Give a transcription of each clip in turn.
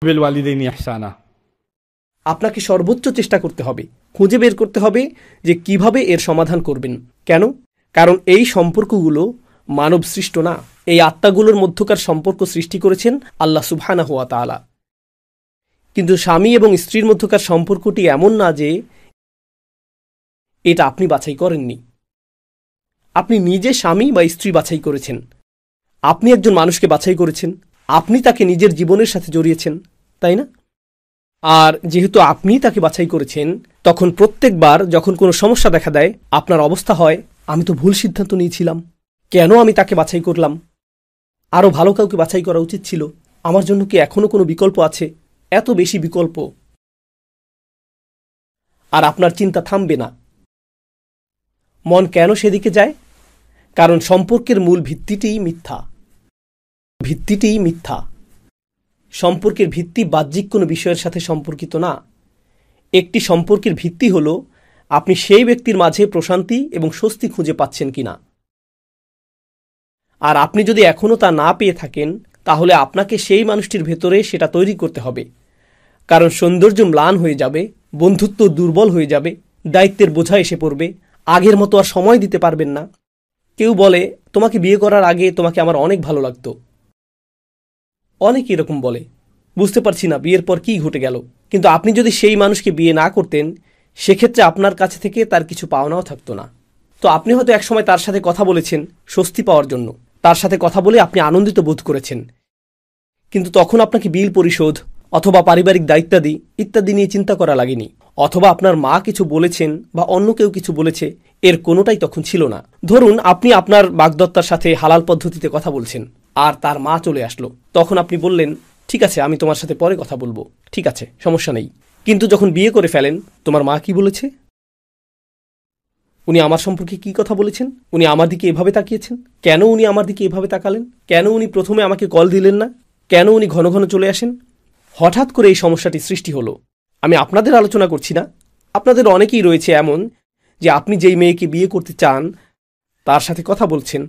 বিল ওয়ালিদাইনি ইহসানা। আপনাকে সর্বোচ্চ চেষ্টা করতে হবে, খুঁজে বের করতে হবে যে কিভাবে এর সমাধান করবেন। কেন? কারণ এই সম্পর্কগুলো মানব সৃষ্ট না। এই আত্মাগুলোর মধ্যকার সম্পর্ক সৃষ্টি করেছেন আল্লাহ সুবহানাহু ওয়া তাআলা। কিন্তু স্বামী এবং স্ত্রীর মধ্যকার সম্পর্কটি এমন না যে এটা আপনি বাছাই করেননি। আপনি নিজে স্বামী বা স্ত্রী বাছাই করেছেন। আপনি একজন মানুষকে বাছাই করেছেন, আপনি তাকে নিজের জীবনের সাথে জড়িয়েছেন, তাই না? আর যেহেতু আপনি তাকে বাছাই করেছেন, তখন প্রত্যেকবার যখন কোনো সমস্যা দেখা দেয় আপনার অবস্থা হয়, আমি তো ভুল সিদ্ধান্ত নিয়েছিলাম, কেন আমি তাকে বাছাই করলাম, আরও ভালো কাউকে বাছাই করা উচিত ছিল, আমার জন্য কি এখনও কোনো বিকল্প আছে? এত বেশি বিকল্প। আর আপনার চিন্তা থামবে না। মন কেন সেদিকে যায়? কারণ সম্পর্কের মূল ভিত্তিটিই মিথ্যা। সম্পর্কের ভিত্তি বাহ্যিক কোনো বিষয়ের সাথে সম্পর্কিত না। একটি সম্পর্কের ভিত্তি হল আপনি সেই ব্যক্তির মাঝে প্রশান্তি এবং স্বস্তি খুঁজে পাচ্ছেন কিনা। আর আপনি যদি এখনও তা না পেয়ে থাকেন, তাহলে আপনাকে সেই মানুষটির ভেতরে সেটা তৈরি করতে হবে। কারণ সৌন্দর্য ম্লান হয়ে যাবে, বন্ধুত্ব দুর্বল হয়ে যাবে, দায়িত্বের বোঝা এসে পড়বে, আগের মতো আর সময় দিতে পারবেন না। কেউ বলে, তোমাকে বিয়ে করার আগে তোমাকে আমার অনেক ভালো লাগতো। অনেকে এরকম বলে, বুঝতে পারছি না বিয়ের পর কি ঘটে গেল। কিন্তু আপনি যদি সেই মানুষকে বিয়ে না করতেন, সেক্ষেত্রে আপনার কাছে থেকে তার কিছু পাওনাও থাকতো না। তো আপনি হয়তো একসময় তার সাথে কথা বলেছেন স্বস্তি পাওয়ার জন্য, তার সাথে কথা বলে আপনি আনন্দিত বোধ করেছেন, কিন্তু তখন আপনাকে বিল পরিশোধ অথবা পারিবারিক দায়িত্বাদি ইত্যাদি নিয়ে চিন্তা করা লাগেনি। অথবা আপনার মা কিছু বলেছেন বা অন্য কেউ কিছু বলেছে, এর কোনোটাই তখন ছিল না। ধরুন আপনি আপনার বাগদত্তার সাথে হালাল পদ্ধতিতে কথা বলছেন, আর তার মা চলে আসলো। তখন আপনি বললেন, ঠিক আছে, আমি তোমার সাথে পরে কথা বলবো, ঠিক আছে, সমস্যা নেই। কিন্তু যখন বিয়ে করে ফেলেন, তোমার মা কি বলেছে? উনি আমার সম্পর্কে কি কথা বলেছেন? উনি আমার দিকে এভাবে তাকিয়েছেন কেন? উনি আমার দিকে এভাবে তাকালেন কেন? উনি প্রথমে আমাকে কল দিলেন না কেন? উনি ঘন ঘন চলে আসেন। হঠাৎ করে এই সমস্যাটি সৃষ্টি হলো। আমি আপনাদের আলোচনা করছি না, আপনাদের অনেকেই রয়েছে এমন যে আপনি যেই মেয়েকে বিয়ে করতে চান তার সাথে কথা বলছেন,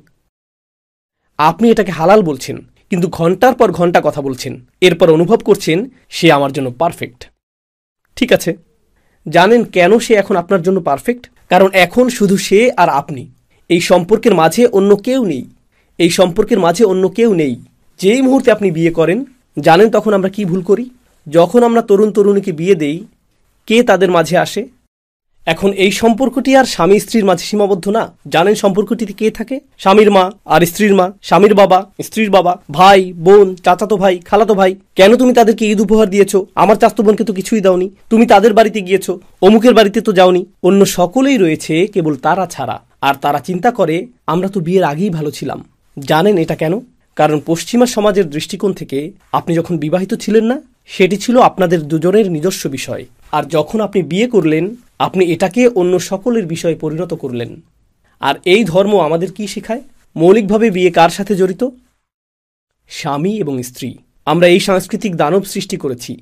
আপনি এটাকে হালাল বলছেন, কিন্তু ঘন্টার পর ঘন্টা কথা বলছেন, এরপর অনুভব করছেন সে আমার জন্য পারফেক্ট। ঠিক আছে, জানেন কেন সে এখন আপনার জন্য পারফেক্ট? কারণ এখন শুধু সে আর আপনি। এই সম্পর্কের মাঝে অন্য কেউ নেই। যেই মুহূর্তে আপনি বিয়ে করেন, জানেন তখন আমরা কি ভুল করি? যখন আমরা তরুণ তরুণীকে বিয়ে দেই, কে তাদের মাঝে আসে? এখন এই সম্পর্কটি আর স্বামী স্ত্রীর মাঝে সীমাবদ্ধ না। জানেন সম্পর্কটিতে কে থাকে? স্বামীর মা আর স্ত্রীর মা, স্বামীর বাবা, স্ত্রীর বাবা, ভাই বোন, চাচাতো ভাই, খালাতো ভাই। কেন তুমি তাদেরকে ঈদ উপহার দিয়েছো? আমার চাচাতো বোনকে তো কিছুই দাওনি। তুমি তাদের বাড়িতে গিয়েছো, অমুকের বাড়িতে তো যাওনি। অন্য সকলেই রয়েছে কেবল তারা ছাড়া। আর তারা চিন্তা করে আমরা তো বিয়ের আগেই ভালো ছিলাম। জানেন এটা কেন? কারণ পশ্চিমা সমাজের দৃষ্টিকোণ থেকে আপনি যখন বিবাহিত ছিলেন না, সেটি ছিল আপনাদের দুজনের নিজস্ব বিষয়। আর যখন আপনি বিয়ে করলেন, আপনি এটাকে অন্য সকলের বিষয়ে পরিণত করলেন। আর এই ধর্ম আমাদের কি শেখায়? মৌলিকভাবে বিয়ে কার সাথে জড়িত? স্বামী এবং স্ত্রী। আমরা এই সাংস্কৃতিক দানব সৃষ্টি করেছি।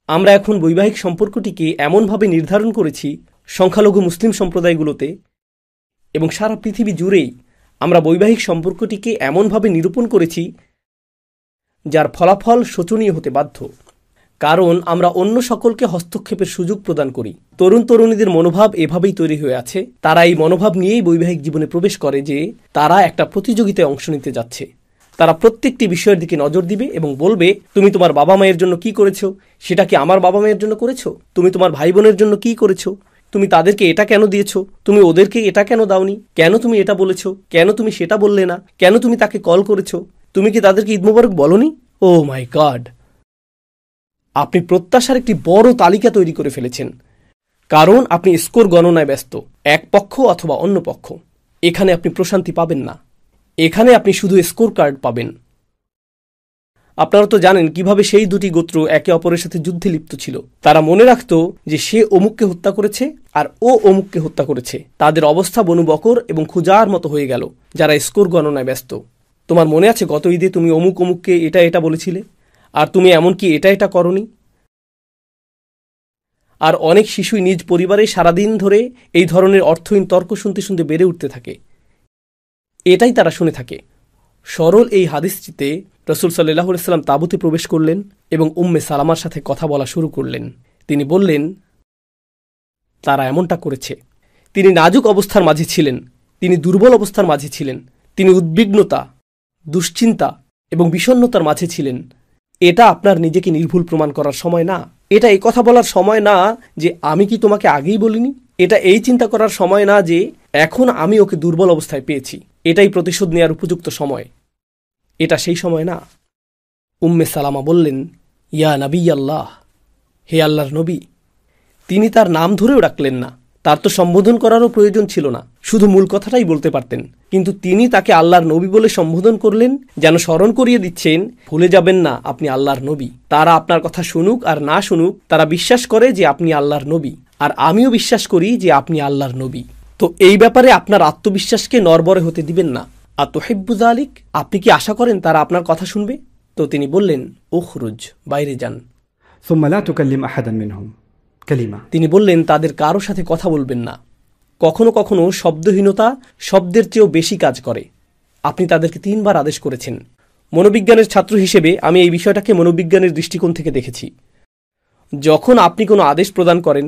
আমরা এখন বৈবাহিক সম্পর্কটিকে এমনভাবে নির্ধারণ করেছি, সংখ্যালঘু মুসলিম সম্প্রদায়গুলোতে এবং সারা পৃথিবী জুড়েই আমরা বৈবাহিক সম্পর্কটিকে এমনভাবে নিরূপণ করেছি যার ফলাফল শোচনীয় হতে বাধ্য। কারণ আমরা অন্য সকলকে হস্তক্ষেপের সুযোগ প্রদান করি। তরুণ তরুণীদের মনোভাব এভাবেই তৈরি হয়ে আছে। তারা এই মনোভাব নিয়েই বৈবাহিক জীবনে প্রবেশ করে যে তারা একটা প্রতিযোগিতায় অংশ নিতে যাচ্ছে। তারা প্রত্যেকটি বিষয়ের দিকে নজর দিবে এবং বলবে, তুমি তোমার বাবা মায়ের জন্য কি করেছো? সেটা কি আমার বাবা মায়ের জন্য করেছো? তুমি তোমার ভাই বোনের জন্য কি করেছো? তুমি তাদেরকে এটা কেন দিয়েছো? তুমি ওদেরকে এটা কেন দাওনি? কেন তুমি এটা বলেছো? কেন তুমি সেটা বললে না? কেন তুমি তাকে কল করেছো? তুমি কি তাদেরকে ঈদ মোবারক বলনি? ও মাই গড! আপনি প্রত্যাশার একটি বড় তালিকা তৈরি করে ফেলেছেন, কারণ আপনি স্কোর গণনায় ব্যস্ত, এক পক্ষ অথবা অন্য পক্ষ। এখানে আপনি প্রশান্তি পাবেন না, এখানে আপনি শুধু স্কোর কার্ড পাবেন। আপনারা তো জানেন কিভাবে সেই দুটি গোত্র একে অপরের সাথে যুদ্ধে লিপ্ত ছিল। তারা মনে রাখত যে সে অমুককে হত্যা করেছে আর ও অমুককে হত্যা করেছে। তাদের অবস্থা বনু বকর এবং খুজার মতো হয়ে গেল, যারা স্কোর গণনায় ব্যস্ত। তোমার মনে আছে গত ঈদে তুমি অমুক অমুককে এটা এটা বলেছিলে, আর তুমি এমনকি এটা এটা করনি। আর অনেক শিশুই নিজ পরিবারে সারাদিন ধরে এই ধরনের অর্থহীন তর্ক শুনতে শুনতে বেড়ে উঠতে থাকে। এটাই তারা শুনে থাকে। সরল এই হাদিসটিতে রাসূল সাল্লাল্লাহু আলাইহি ওয়াসাল্লাম তাঁবুতে প্রবেশ করলেন এবং উম্মে সালামার সাথে কথা বলা শুরু করলেন। তিনি বললেন, তারা এমনটা করেছে। তিনি নাজুক অবস্থার মাঝে ছিলেন, তিনি দুর্বল অবস্থার মাঝে ছিলেন, তিনি উদ্বিগ্নতা, দুশ্চিন্তা এবং বিষণ্ণতার মাঝে ছিলেন। এটা আপনার নিজেকে নির্ভুল প্রমাণ করার সময় না। এটা এই কথা বলার সময় না যে আমি কি তোমাকে আগেই বলিনি। এটা এই চিন্তা করার সময় না যে এখন আমি ওকে দুর্বল অবস্থায় পেয়েছি, এটাই প্রতিশোধ নেওয়ার উপযুক্ত সময়। এটা সেই সময় না। উম্মে সালামা বললেন, ইয়া নবী আল্লাহ, হে আল্লাহর নবী। তিনি তার নাম ধরেও ডাকলেন না, তার তো সম্বোধন করারও প্রয়োজন ছিল না, শুধু মূল কথাটাই বলতে পারতেন। কিন্তু তিনি তাকে আল্লাহর নবী বলে সম্বোধন করলেন, যেন স্মরণ করিয়ে দিচ্ছেন, ভুলে যাবেন না আপনি আল্লাহর নবী। তারা আপনার কথা শুনুক আর না শুনুক, তারা বিশ্বাস করে যে আপনি আল্লাহর নবী, আর আমিও বিশ্বাস করি যে আপনি আল্লাহর নবী। তো এই ব্যাপারে আপনার আত্মবিশ্বাসকে নড়বড়ে হতে দিবেন না। আতুহিব্বু যালিক, আপনি কি আশা করেন তারা আপনার কথা শুনবে? তো তিনি বললেন, উখরুজ, বাইরে যান। ثم لا تكلم أحدا منهم كلمة। তিনি বললেন, তাদের কারো সাথে কথা বলবেন না। কখনো কখনো শব্দহীনতা শব্দের চেয়েও বেশি কাজ করে। আপনি তাদেরকে 3 বার আদেশ করেছেন। মনোবিজ্ঞানের ছাত্র হিসেবে আমি এই বিষয়টাকে মনোবিজ্ঞানের দৃষ্টিকোণ থেকে দেখেছি। যখন আপনি কোনো আদেশ প্রদান করেন,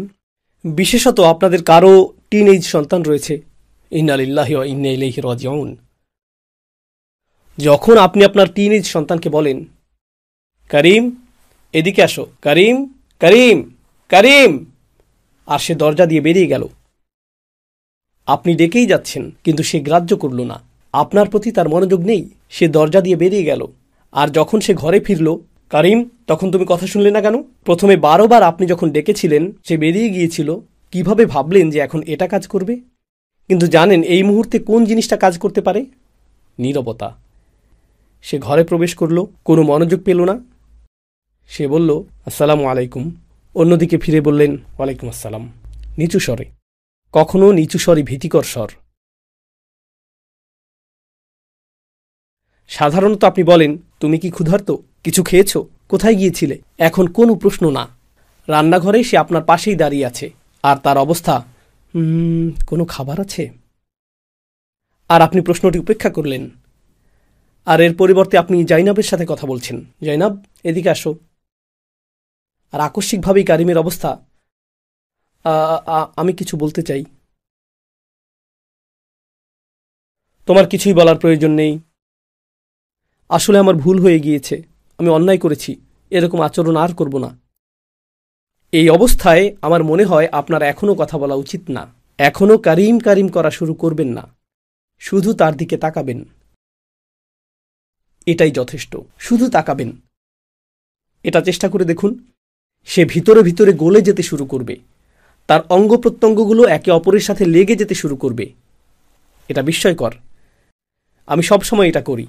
বিশেষত আপনাদের কারো টিনএজ সন্তান রয়েছে, ইন্না লিল্লাহি ওয়া ইন্না ইলাইহি রাজিউন, যখন আপনি আপনার টিনএজ সন্তানকে বলেন, করিম এদিকে আসো, করিম করিম করিম, আর সে দরজা দিয়ে বেরিয়ে গেল, আপনি ডেকেই যাচ্ছেন কিন্তু সে গ্রাহ্য করল না, আপনার প্রতি তার মনোযোগ নেই, সে দরজা দিয়ে বেরিয়ে গেল। আর যখন সে ঘরে ফিরল, করিম তখন তুমি কথা শুনলে না কেন? প্রথমে 12 বার আপনি যখন ডেকেছিলেন সে বেরিয়ে গিয়েছিল, কিভাবে ভাবলেন যে এখন এটা কাজ করবে? কিন্তু জানেন এই মুহূর্তে কোন জিনিসটা কাজ করতে পারে? নীরবতা। সে ঘরে প্রবেশ করল, কোনো মনোযোগ পেল না। সে বলল, আসসালামু আলাইকুম। অন্যদিকে ফিরে বললেন, ওয়ালাইকুম আসসালাম, নিচু স্বরে। কখনো নিচু স্বরই ভীতিকর স্বর। সাধারণত আপনি বলেন, তুমি কি ক্ষুধার্ত? কিছু খেয়েছ? কোথায় গিয়েছিলে? এখন কোনো প্রশ্ন না। রান্নাঘরে সে আপনার পাশেই দাঁড়িয়ে আছে, আর তার অবস্থা, কোনো খাবার আছে? আর আপনি প্রশ্নটি উপেক্ষা করলেন। আর এর পরিবর্তে আপনি জাইনাবের সাথে কথা বলছেন, জাইনাব এদিকে আসো। আর আকস্মিকভাবেই কারিমের অবস্থা, আমি কিছু বলতে চাই। তোমার কিছুই বলার প্রয়োজন নেই, আসলে আমার ভুল হয়ে গিয়েছে, আমি অন্যায় করেছি, এরকম আচরণ আর করব না। এই অবস্থায় আমার মনে হয় আপনার এখনও কথা বলা উচিত না। এখনও কারিম কারিম করা শুরু করবেন না, শুধু তার দিকে তাকাবেন, এটাই যথেষ্ট। শুধু তাকাবেন। এটা চেষ্টা করে দেখুন। সে ভিতরে ভিতরে গলে যেতে শুরু করবে, তার অঙ্গ প্রত্যঙ্গগুলো একে অপরের সাথে লেগে যেতে শুরু করবে। এটা বিস্ময়কর। আমি সবসময় এটা করি।